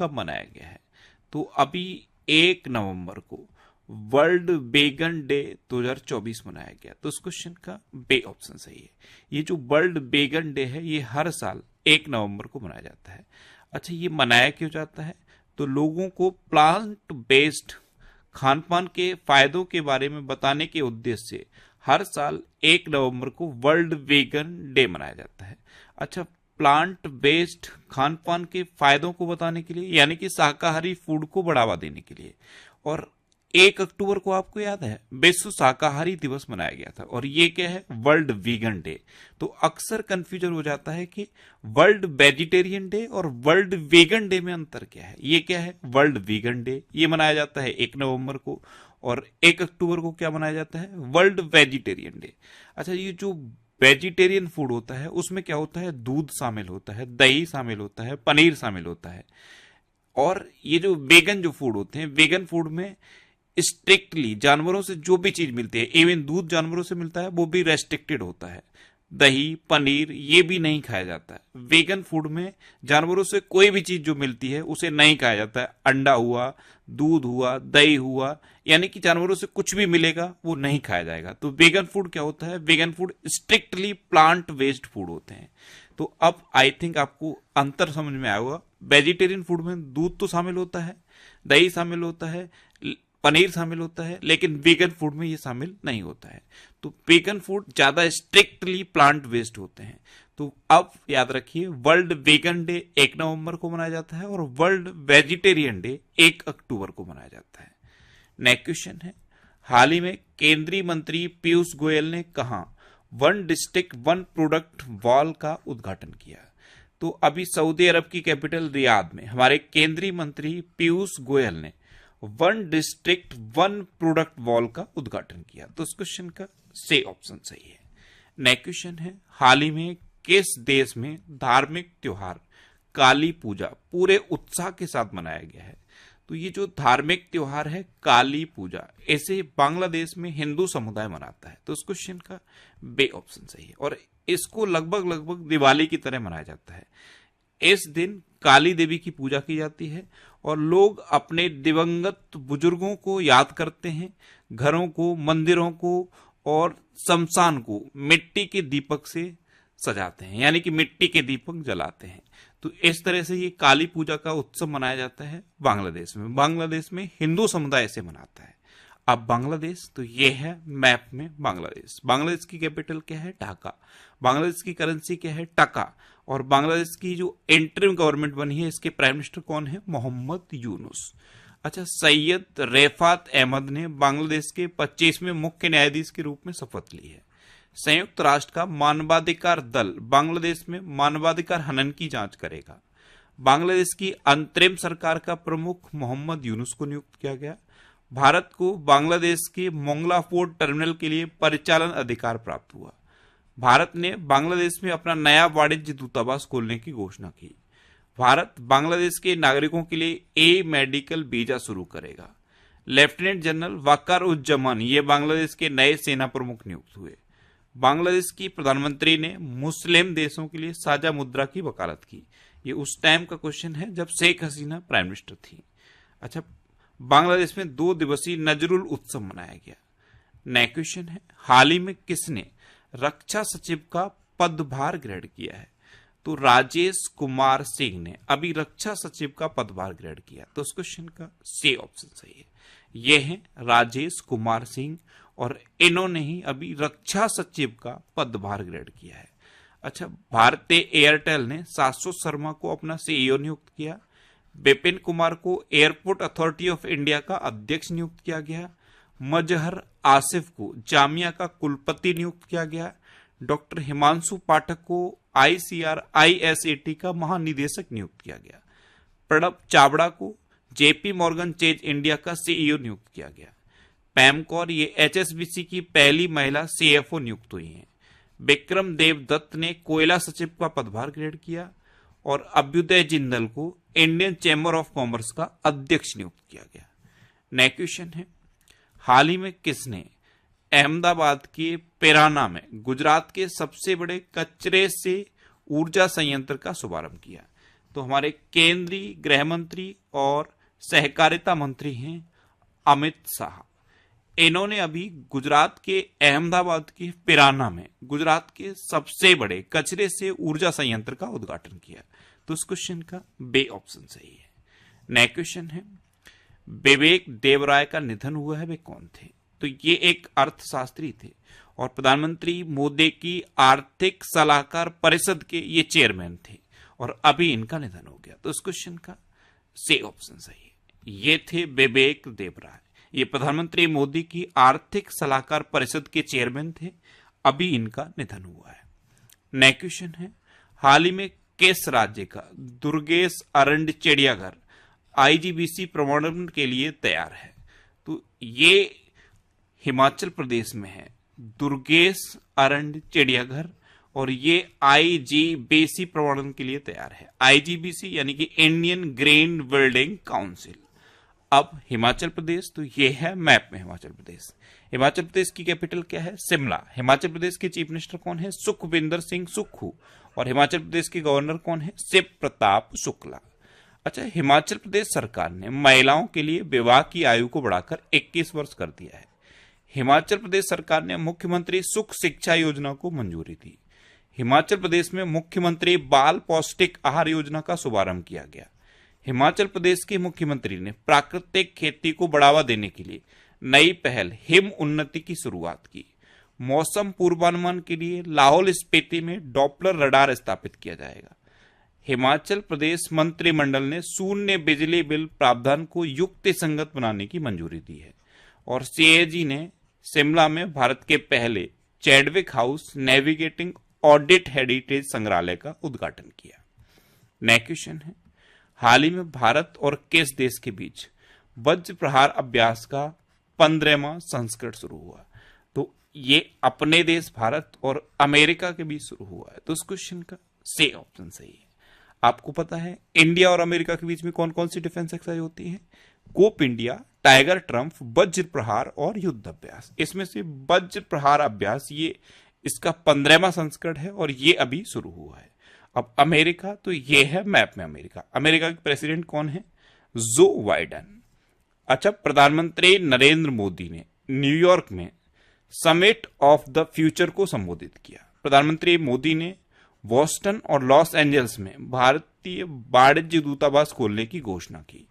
कब मनाया गया है? तो अभी 1 नवंबर को वर्ल्ड वेगन डे 2024 मनाया गया। तो इस क्वेश्चन का बे ऑप्शन सही है। ये जो वर्ल्ड वेगन डे है ये हर साल 1 नवंबर को मनाया जाता है। अच्छा, ये मनाया क्यों जाता है? तो लोगों को प्लांट बेस्ड खान पान के फायदों के बारे में बताने के उद्देश्य से हर साल 1 नवंबर को वर्ल्ड वेगन डे मनाया जाता है। अच्छा, प्लांट बेस्ड खान पान के फायदों को बताने के लिए, यानी कि शाकाहारी फूड को बढ़ावा देने के लिए। और 1 अक्टूबर को आपको याद है विश्व शाकाहारी दिवस मनाया गया था, और ये क्या है? World vegan day. तो अक्सर कंफ्यूजन हो जाता है कि वर्ल्ड वेजिटेरियन डे और वर्ल्ड वीगन डे में अंतर क्या है। ये क्या है? वर्ल्ड वीगन डे, ये मनाया जाता है 1 नवंबर को, और 1 अक्टूबर को क्या मनाया जाता है? World vegetarian day. अच्छा, ये जो वेजिटेरियन फूड होता है उसमें क्या होता है? दूध शामिल होता है, दही शामिल होता है, पनीर शामिल होता है। और ये जो वेगन जो फूड होते हैं, वेगन फूड में स्ट्रिक्टली जानवरों से जो भी चीज मिलती है, इवन दूध जानवरों से मिलता है, वो भी रेस्ट्रिक्टेड होता है। दही, पनीर ये भी नहीं खाया जाता है। वेगन फूड में जानवरों से कोई भी चीज जो मिलती है उसे नहीं खाया जाता है। अंडा हुआ, दूध हुआ, दही हुआ, यानी कि जानवरों से कुछ भी मिलेगा वो नहीं खाया जाएगा। तो वेगन फूड क्या होता है? Vegan food strictly plant based food होते हैं। तो अब आई थिंक आपको अंतर समझ में आया होगा। वेजिटेरियन फूड में दूध तो शामिल होता है, दही शामिल होता है, पनीर शामिल होता है, लेकिन वीगन फूड में ये शामिल नहीं होता है। तो वीगन फूड ज्यादा स्ट्रिक्टली प्लांट बेस्ड होते हैं। तो अब याद रखिए, वर्ल्ड वीगन डे 1 नवंबर को मनाया जाता है और वर्ल्ड वेजिटेरियन डे 1 अक्टूबर को मनाया जाता है। नेक्स्ट क्वेश्चन है, हाल ही में केंद्रीय मंत्री पीयूष गोयल ने कहा one district one product wall का उद्घाटन किया? तो अभी सऊदी अरब की कैपिटल रियाद में हमारे केंद्रीय मंत्री पीयूष गोयल ने one district one product wall का उद्घाटन किया। तो इस क्वेश्चन का से ऑप्शन सही है। नेक्स्ट क्वेश्चन है, हाल ही में किस देश में धार्मिक त्योहार काली पूजा पूरे उत्साह के साथ मनाया गया है? तो ये जो धार्मिक त्योहार है काली पूजा, ऐसे बांग्लादेश में हिंदू समुदाय मनाता है। तो इस क्वेश्चन का बे ऑप्शन सही है, और इसको लगभग दिवाली की तरह मनाया जाता है। इस दिन काली देवी की पूजा की जाती है और लोग अपने दिवंगत बुजुर्गों को याद करते हैं। घरों को, मंदिरों को और शमशान को मिट्टी के दीपक से सजाते हैं, यानी कि मिट्टी के दीपक जलाते हैं। तो इस तरह से ये काली पूजा का उत्सव मनाया जाता है बांग्लादेश में। बांग्लादेश में हिंदू समुदाय से मनाता है। अब बांग्लादेश, तो ये है मैप में बांग्लादेश। बांग्लादेश की कैपिटल क्या है? ढाका। बांग्लादेश की करेंसी क्या है? टका। और बांग्लादेश की जो इंटरिम गवर्नमेंट बनी है, इसके प्राइम मिनिस्टर कौन है? मोहम्मद यूनुस। अच्छा, सैयद रेफात अहमद ने बांग्लादेश के 25वें मुख्य न्यायाधीश के रूप में शपथ ली है। संयुक्त राष्ट्र का मानवाधिकार दल बांग्लादेश में मानवाधिकार हनन की जांच करेगा। बांग्लादेश की अंतरिम सरकार का प्रमुख मोहम्मद यूनुस को नियुक्त किया गया। भारत को बांग्लादेश के मोंगला पोर्ट टर्मिनल के लिए परिचालन अधिकार प्राप्त हुआ। भारत ने बांग्लादेश में अपना नया वाणिज्य दूतावास खोलने की घोषणा की। भारत बांग्लादेश के नागरिकों के लिए ए मेडिकल वीजा शुरू करेगा। लेफ्टिनेंट जनरल वकार उज्जमान ये बांग्लादेश के नए सेना प्रमुख नियुक्त हुए। बांग्लादेश की प्रधानमंत्री ने मुस्लिम देशों के लिए साझा मुद्रा की वकालत की। ये उस टाइम का क्वेश्चन है जब शेख हसीना प्राइम मिनिस्टर थी। अच्छा, बांग्लादेश में 2 दिवसीय नजरुल उत्सव मनाया गया। नेक्स्ट क्वेश्चन है, हाल ही में किसने रक्षा सचिव का पदभार ग्रहण किया है? तो राजेश कुमार सिंह ने अभी रक्षा सचिव का पदभार ग्रहण किया। तो उस क्वेश्चन का सी ऑप्शन सही है। ये है राजेश कुमार सिंह, और इन्होंने ही अभी रक्षा सचिव का पदभार ग्रहण किया है। अच्छा, भारतीय एयरटेल ने शाश्वत शर्मा को अपना सीईओ नियुक्त किया। विपिन कुमार को एयरपोर्ट अथॉरिटी ऑफ इंडिया का अध्यक्ष नियुक्त किया गया। मजहर आसिफ को जामिया का कुलपति नियुक्त किया गया। डॉक्टर हिमांशु पाठक को आईसीआर आईएसएटी का महानिदेशक नियुक्त किया गया। प्रणब चावड़ा को जेपी मॉर्गन चेज इंडिया का सीईओ नियुक्त किया गया। पैम कौर ये एचएसबीसी की पहली महिला सीएफओ नियुक्त हुई हैं। विक्रम देव दत्त ने कोयला सचिव का पदभार ग्रहण किया, और अभ्युदय जिंदल को इंडियन चैम्बर ऑफ कॉमर्स का अध्यक्ष नियुक्त किया गया। नेक्स्ट क्वेश्चन है, हाल ही में किसने अहमदाबाद के पेराना में गुजरात के सबसे बड़े कचरे से ऊर्जा संयंत्र का शुभारंभ किया? तो हमारे केंद्रीय गृह मंत्री और सहकारिता मंत्री हैं अमित शाह। इन्होंने अभी गुजरात के अहमदाबाद के पिराना में गुजरात के सबसे बड़े कचरे से ऊर्जा संयंत्र का उद्घाटन किया। तो इस क्वेश्चन का बे ऑप्शन सही है। नेक्स्ट क्वेश्चन है, विवेक देवराय का निधन हुआ है, वे कौन थे? तो ये एक अर्थशास्त्री थे और प्रधानमंत्री मोदी की आर्थिक सलाहकार परिषद के ये चेयरमैन थे और अभी इनका निधन हो गया। तो इस क्वेश्चन का सी ऑप्शन सही है। ये थे विवेक देवराय, ये प्रधानमंत्री मोदी की आर्थिक सलाहकार परिषद के चेयरमैन थे, अभी इनका निधन हुआ है। नेक्स्ट क्वेश्चन है, हाल ही में किस राज्य का दुर्गेश अरण्य चिड़ियाघर आईजीबीसी प्रमाणन के लिए तैयार है? तो ये हिमाचल प्रदेश में है दुर्गेश अरण्य चिड़ियाघर और ये आईजीबीसी प्रमाणन के लिए तैयार है। आईजीबीसी यानी कि इंडियन ग्रीन बिल्डिंग काउंसिल। अब हिमाचल प्रदेश, तो ये है मैप में हिमाचल प्रदेश। हिमाचल प्रदेश की कैपिटल क्या है? शिमला। हिमाचल प्रदेश के चीफ मिनिस्टर कौन है? सुखविंदर सिंह सुक्खू। और हिमाचल प्रदेश के गवर्नर कौन है? शिव प्रताप शुक्ला। अच्छा, हिमाचल प्रदेश सरकार ने महिलाओं के लिए विवाह की आयु को बढ़ाकर 21 वर्ष कर दिया है। हिमाचल प्रदेश सरकार ने मुख्यमंत्री सुख शिक्षा योजना को मंजूरी दी। हिमाचल प्रदेश में मुख्यमंत्री बाल पौष्टिक आहार योजना का शुभारंभ किया गया। हिमाचल प्रदेश के मुख्यमंत्री ने प्राकृतिक खेती को बढ़ावा देने के लिए नई पहल हिम उन्नति की शुरुआत की। मौसम पूर्वानुमान के लिए लाहौल स्पीति में डॉपलर रडार स्थापित किया जाएगा। हिमाचल प्रदेश मंत्रिमंडल ने शून्य बिजली बिल प्रावधान को युक्ति संगत बनाने की मंजूरी दी है। और सीएजी ने शिमला में भारत के पहले Chadwick house navigating audit heritage संग्रहालय का उद्घाटन किया। नेक्स्ट क्वेश्चन है, हाल ही में भारत और किस देश के बीच वज्र प्रहार अभ्यास का 15वां संस्करण शुरू हुआ? तो ये अपने देश भारत और अमेरिका के बीच शुरू हुआ है। तो इस क्वेश्चन का सी ऑप्शन सही है। आपको पता है इंडिया और अमेरिका के बीच में कौन कौन सी डिफेंस एक्सरसाइज होती है? कोप इंडिया, टाइगर ट्रम्प, वज्र प्रहार और युद्ध अभ्यास। इसमें से वज्र प्रहार अभ्यास ये इसका 15वां संस्करण है और ये अभी शुरू हुआ है। अब अमेरिका, तो ये है मैप में अमेरिका। अमेरिका के प्रेसिडेंट कौन है? Joe Biden. अच्छा, प्रधानमंत्री नरेंद्र मोदी ने न्यूयॉर्क में समिट ऑफ द फ्यूचर को संबोधित किया। प्रधानमंत्री मोदी ने बोस्टन और लॉस एंजल्स में भारतीय वाणिज्य दूतावास खोलने की घोषणा की।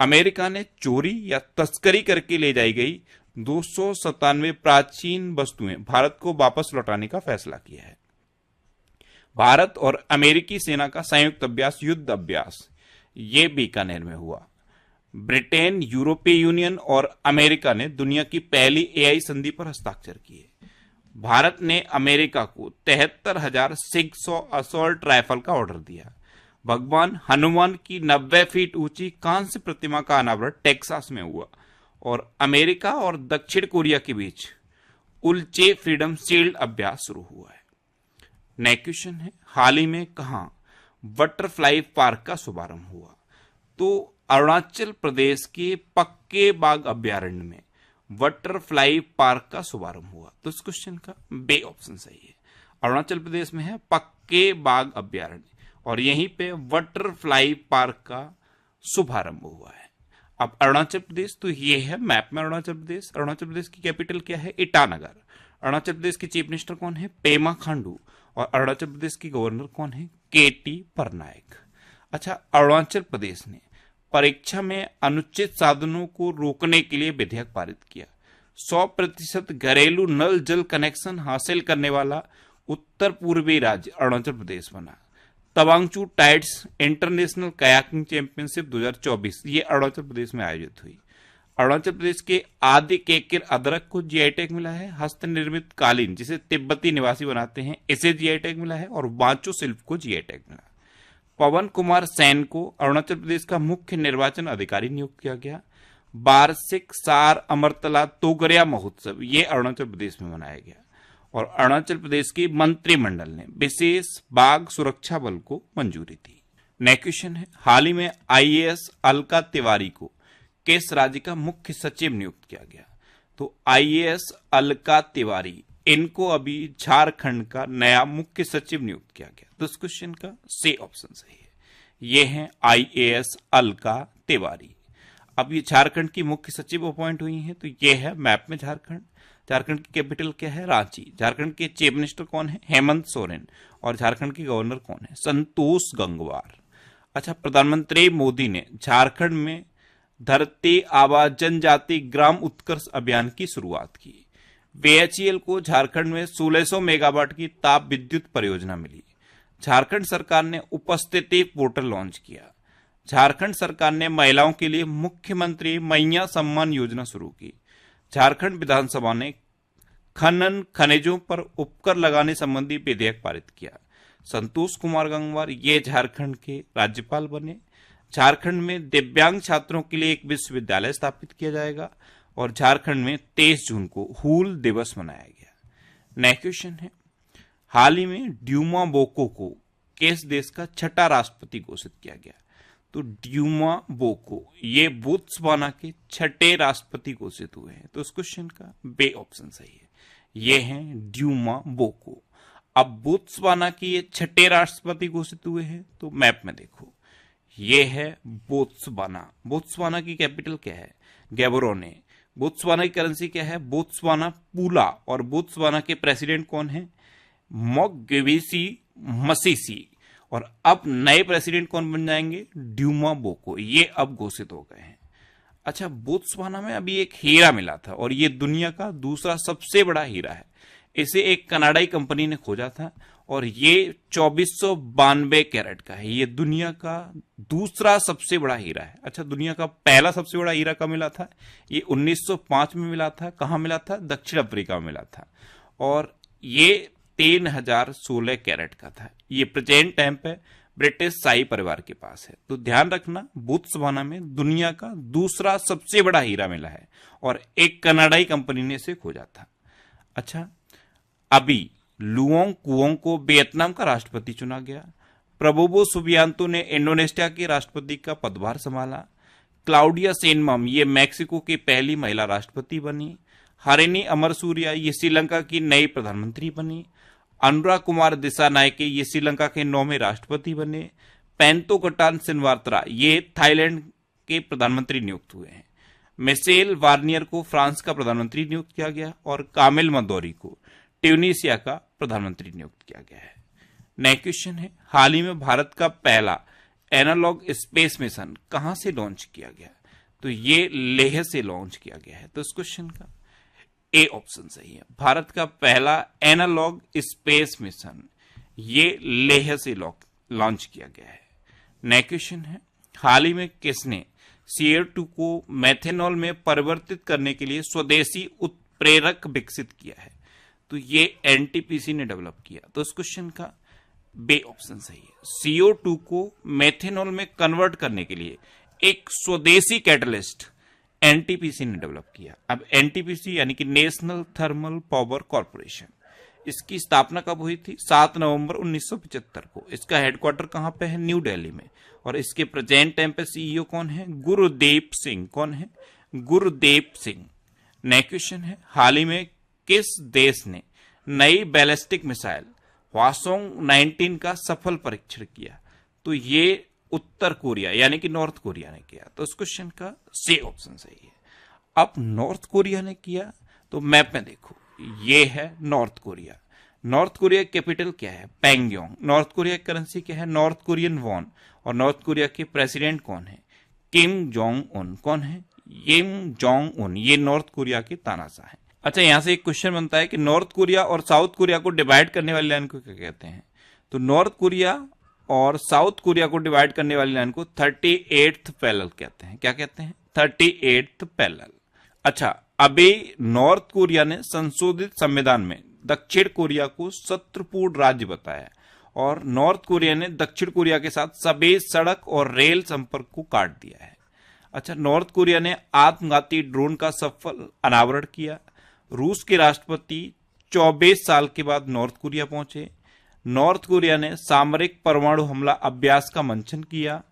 अमेरिका ने चोरी या तस्करी करके ले जाई गई 297 प्राचीन वस्तुएं भारत को वापस लौटाने का फैसला किया है। भारत और अमेरिकी सेना का संयुक्त अभ्यास युद्ध अभ्यास ये बीकानेर में हुआ। ब्रिटेन, यूरोपीय यूनियन और अमेरिका ने दुनिया की पहली एआई संधि पर हस्ताक्षर किए। भारत ने अमेरिका को 73,600 असॉल्ट राइफल का ऑर्डर दिया। भगवान हनुमान की 90 फीट ऊंची कांस्य प्रतिमा का अनावरण टेक्सास में हुआ। और अमेरिका और दक्षिण कोरिया के बीच उल्चे फ्रीडम शील्ड अभ्यास शुरू हुआ है। नेक्स्ट क्वेश्चन है, हाल ही में कहां बटरफ्लाई पार्क का शुभारंभ हुआ? तो अरुणाचल प्रदेश के पक्के बाग अभ्यारण्य में बटरफ्लाई पार्क का शुभारंभ हुआ। तो इस क्वेश्चन का बे ऑप्शन सही है। अरुणाचल प्रदेश में है पक्के बाग अभ्यारण्य और यहीं पे बटरफ्लाई पार्क का शुभारंभ हुआ है। अब अरुणाचल प्रदेश, तो ये है मैप में अरुणाचल प्रदेश। अरुणाचल प्रदेश की कैपिटल क्या है? ईटानगर। अरुणाचल प्रदेश के चीफ मिनिस्टर कौन है? पेमा खांडू। और अरुणाचल प्रदेश की गवर्नर कौन है? केटी परनायक। अच्छा, अरुणाचल प्रदेश ने परीक्षा में अनुचित साधनों को रोकने के लिए विधेयक पारित किया। 100% घरेलू नल जल कनेक्शन हासिल करने वाला उत्तर पूर्वी राज्य अरुणाचल प्रदेश बना। तवांगचू टाइड्स इंटरनेशनल कयाकिंग चैंपियनशिप 2024 ये अरुणाचल प्रदेश में आयोजित हुई। अरुणाचल प्रदेश के आदि केकिर अदरक को जीआई टैग मिला है। हस्त निर्मित कालीन जिसे तिब्बती निवासी बनाते हैं इसे जीआई टैग मिला है। और वांचो शिल्प को जीआई टैग मिला। पवन कुमार सैन को अरुणाचल प्रदेश का मुख्य निर्वाचन अधिकारी नियुक्त किया गया। वार्षिक सार अमरतला तोगरिया महोत्सव ये अरुणाचल प्रदेश में मनाया गया। और अरुणाचल प्रदेश की मंत्रिमंडल ने विशेष बाघ सुरक्षा बल को मंजूरी दी। नेक्स्ट क्वेश्चन है, हाल ही में आईएएस अलका तिवारी को किस राज्य का मुख्य सचिव नियुक्त किया गया? तो आईएएस अलका तिवारी इनको अभी झारखंड का नया मुख्य सचिव नियुक्त किया गया। तो इस क्वेश्चन का सी ऑप्शन सही है। ये हैं IAS अलका तिवारी। अब ये झारखंड की मुख्य सचिव अपॉइंट हुई हैं, तो ये है मैप में झारखंड। झारखंड की कैपिटल क्या है? रांची। झारखंड के चीफ मिनिस्टर कौन है? हेमंत सोरेन। और झारखंड के गवर्नर कौन है? संतोष गंगवार। अच्छा, प्रधानमंत्री मोदी ने झारखंड में धरती आबा जनजाति ग्राम उत्कर्ष अभियान की शुरुआत की। BHEL को झारखंड में 1600 मेगावाट की ताप विद्युत परियोजना मिली। झारखंड सरकार ने उपस्थिति पोर्टल लॉन्च किया। झारखंड सरकार ने महिलाओं के लिए मुख्यमंत्री मैया सम्मान योजना शुरू की। झारखंड विधानसभा ने खनन खनिजों पर उपकर लगाने संबंधी विधेयक पारित किया। संतोष कुमार गंगवार ये झारखंड के राज्यपाल बने। झारखंड में दिव्यांग छात्रों के लिए एक विश्वविद्यालय स्थापित किया जाएगा और झारखंड में 23 जून को हूल दिवस मनाया गया। नेक्स्ट क्वेश्चन है, हाल ही में ड्यूमा बोको को किस देश का छठा राष्ट्रपति घोषित किया गया? तो ड्यूमा बोको ये बोत्सवाना के छठे राष्ट्रपति घोषित हुए हैं। तो इस क्वेश्चन का बे ऑप्शन सही है, ये हैं ड्यूमा बोको। अब बोत्सवाना की ये छठे राष्ट्रपति घोषित हुए हैं, तो मैप में देखो ये है बोत्सवाना। बोत्सवाना की कैपिटल क्या है? गैबोरोने। बोत्सवाना की करेंसी क्या है? बोत्सवाना पूला। और बोत्सवाना के प्रेसिडेंट कौन है? मोगवेसी मसीसी। और अब नए प्रेसिडेंट कौन बन जाएंगे? Duma Boko. ये अब घोषित हो गए हैं। अच्छा, बोत्सवाना में अभी एक हीरा मिला था और ये दुनिया का दूसरा सबसे बड़ा हीरा है। इसे एक कनाडाई कंपनी ने खोजा था और ये 2492 कैरेट का है। ये दुनिया का दूसरा सबसे बड़ा हीरा है। अच्छा, दुनिया का पहला सबसे बड़ा हीरा कब मिला था? ये 1905 में मिला था। कहाँ मिला था? दक्षिण अफ्रीका में मिला था। और ये 3016 कैरेट का था। ये प्रेजेंट टाइम पे ब्रिटिश शाही परिवार के पास है। तो ध्यान रखना, बोत्सवाना में दुनिया का दूसरा सबसे बड़ा हीरा मिला है और एक कनाडाई कंपनी ने इसे खोजा था। अच्छा, अभी लुओंग कुओंग को वियतनाम का राष्ट्रपति चुना गया। प्रबोवो सुबियांतो ने इंडोनेशिया के राष्ट्रपति का पदभार संभाला। क्लाउडिया सेनमम ये मैक्सिको की पहली महिला राष्ट्रपति बनी। हरिनी अमरसूरिया ये श्रीलंका की नई प्रधानमंत्री बनी। अनुराग कुमार दिसानायके ये श्रीलंका के 9वें राष्ट्रपति बने। पेंतो कटान सिनवात्रा ये थाईलैंड के प्रधानमंत्री नियुक्त हुए हैं। मिशेल वार्नियर को फ्रांस का प्रधानमंत्री नियुक्त किया गया और कामिल मंदोरी को ट्यूनीशिया का प्रधानमंत्री नियुक्त किया गया है। नेक्स्ट क्वेश्चन है, हाल ही में भारत का पहला एनालॉग स्पेस मिशन कहां से लॉन्च किया गया? तो ये लेह से लॉन्च किया गया है। तो इस क्वेश्चन का ए ऑप्शन सही है। भारत का पहला एनालॉग स्पेस मिशन ये लेह से लॉन्च किया गया है। नेक्स्ट क्वेश्चन है, हाल ही में किसने CO2 को मेथेनॉल में परिवर्तित करने के लिए स्वदेशी उत्प्रेरक विकसित किया है? तो ये NTPC ने डेवलप किया। तो इस क्वेश्चन का बे ऑप्शन सही है। CO2 को मेथेनॉल में कन्वर्ट करने के लिए एक स्वदेशी कैटलिस्ट NTPC ने डेवलप किया। अब NTPC यानी कि नेशनल थर्मल पावर कॉर्पोरेशन, इसकी स्थापना कब हुई थी? 7 नवंबर 1975 को। इसका हेडक्वार्टर कहां पे है? न्यू दिल्ली में। और इसके प्रेजेंट टाइम पे CEO कौन है? गुरुदेव सिंह। कौन है? गुरुदेव सिंह। नेक्स्ट क्वेश्चन है, हाल ही में किस देश ने नई बैलिस्टिक मिसाइल हवासोंग 19 का सफल परीक्षण किया? तो ये उत्तर कोरिया यानी कि नॉर्थ कोरिया ने किया। तो इस क्वेश्चन का सी ऑप्शन सही है। अब नॉर्थ कोरिया ने किया तो मैप में देखो ये है नॉर्थ कोरिया। नॉर्थ कोरिया की कैपिटल क्या है? पैंगयोंग। नॉर्थ कोरिया की करेंसी क्या है? North Korean von. और नॉर्थ कोरिया के प्रेसिडेंट कौन है? Kim Jong Un. कौन है? Kim Jong Un. ये नॉर्थ कोरिया के तानाशाह है। अच्छा, यहां से एक क्वेश्चन बनता है कि नॉर्थ कोरिया और साउथ कोरिया को डिवाइड करने वाली लाइन को क्या कहते हैं? तो नॉर्थ कोरिया और साउथ कोरिया को डिवाइड करने वाली लाइन को 38th पैरेलल कहते हैं। क्या कहते हैं? 38th parallel. अच्छा, अभी नॉर्थ कोरिया ने संशोधित संविधान में दक्षिण कोरिया को शत्रुपूर्ण राज्य बताया और नॉर्थ कोरिया ने दक्षिण कोरिया के साथ सभी सड़क और रेल संपर्क को काट दिया है। अच्छा, नॉर्थ कोरिया ने आत्मघाती ड्रोन का सफल अनावरण किया। रूस के राष्ट्रपति 24 साल के बाद नॉर्थ कोरिया पहुंचे। नॉर्थ कोरिया ने सामरिक परमाणु हमला अभ्यास का मंचन किया।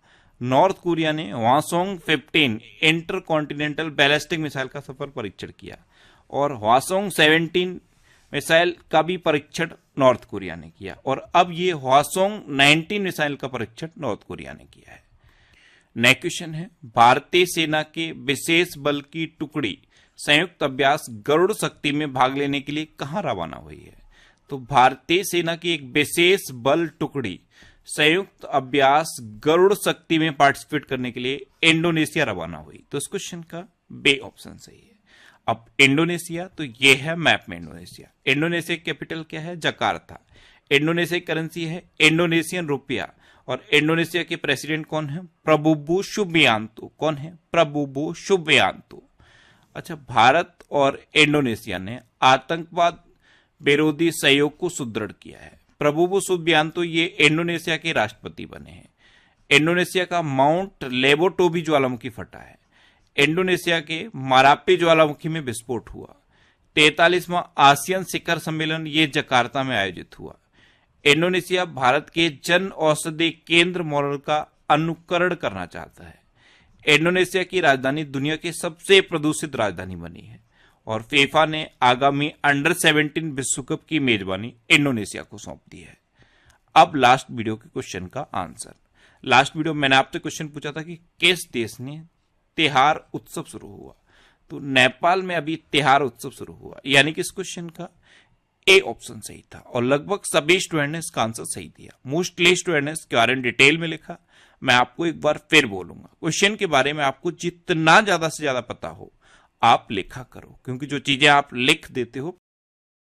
नॉर्थ कोरिया ने हवासोंग 15 इंटरकॉन्टिनेंटल बैलिस्टिक मिसाइल का सफल परीक्षण किया और हवासोंग 17 मिसाइल का भी परीक्षण नॉर्थ कोरिया ने किया, और अब ये हवासोंग 19 मिसाइल का परीक्षण नॉर्थ कोरिया ने किया है। नेक्स्ट क्वेश्चन है, भारतीय सेना के विशेष बल की टुकड़ी संयुक्त अभ्यास गरुड़ शक्ति में भाग लेने के लिए कहां रवाना हुई है? तो भारतीय सेना की एक विशेष बल टुकड़ी संयुक्त अभ्यास गरुड़ शक्ति में पार्टिसिपेट करने के लिए इंडोनेशिया रवाना हुई। तो इस क्वेश्चन का बे ऑप्शन सही है। अब इंडोनेशिया, तो ये है मैप में इंडोनेशिया। इंडोनेशिया की कैपिटल क्या है? जकार्ता। इंडोनेशिया की करेंसी है इंडोनेशियन रुपया, और इंडोनेशिया के प्रेसिडेंट कौन है? प्रबुबो सुबियांतो। कौन है? प्रबुबो सुबियांतो। अच्छा, भारत और इंडोनेशिया ने आतंकवाद विरोधी सहयोग को सुदृढ़ किया है। प्रबुबो सुबियांतो ये इंडोनेशिया के राष्ट्रपति बने हैं। इंडोनेशिया का माउंट लेबोटोबी ज्वालामुखी फटा है। इंडोनेशिया के मारापी ज्वालामुखी में विस्फोट हुआ। 43वां आसियान शिखर सम्मेलन ये जकार्ता में आयोजित हुआ। इंडोनेशिया भारत के जन औषधि केंद्र मॉडल का अनुकरण करना चाहता है। इंडोनेशिया की राजधानी दुनिया की सबसे प्रदूषित राजधानी बनी है, और फीफा ने आगामी अंडर 17 विश्व कप की मेजबानी इंडोनेशिया को सौंप दी है। अब लास्ट वीडियो के क्वेश्चन का आंसर। लास्ट वीडियो मैंने आपसे क्वेश्चन पूछा था कि किस देश ने तिहार उत्सव शुरू हुआ? तो नेपाल में अभी तिहार उत्सव शुरू हुआ, यानी कि इस क्वेश्चन का ए ऑप्शन सही था, और लगभग सभी स्टूडेंट ने इसका आंसर सही दिया। मोस्टली स्टूडेंट ने इसके बारे में डिटेल में लिखा। मैं आपको एक बार फिर बोलूंगा, क्वेश्चन के बारे में आपको जितना ज्यादा से ज्यादा पता हो आप लिखा करो, क्योंकि जो चीजें आप लिख देते हो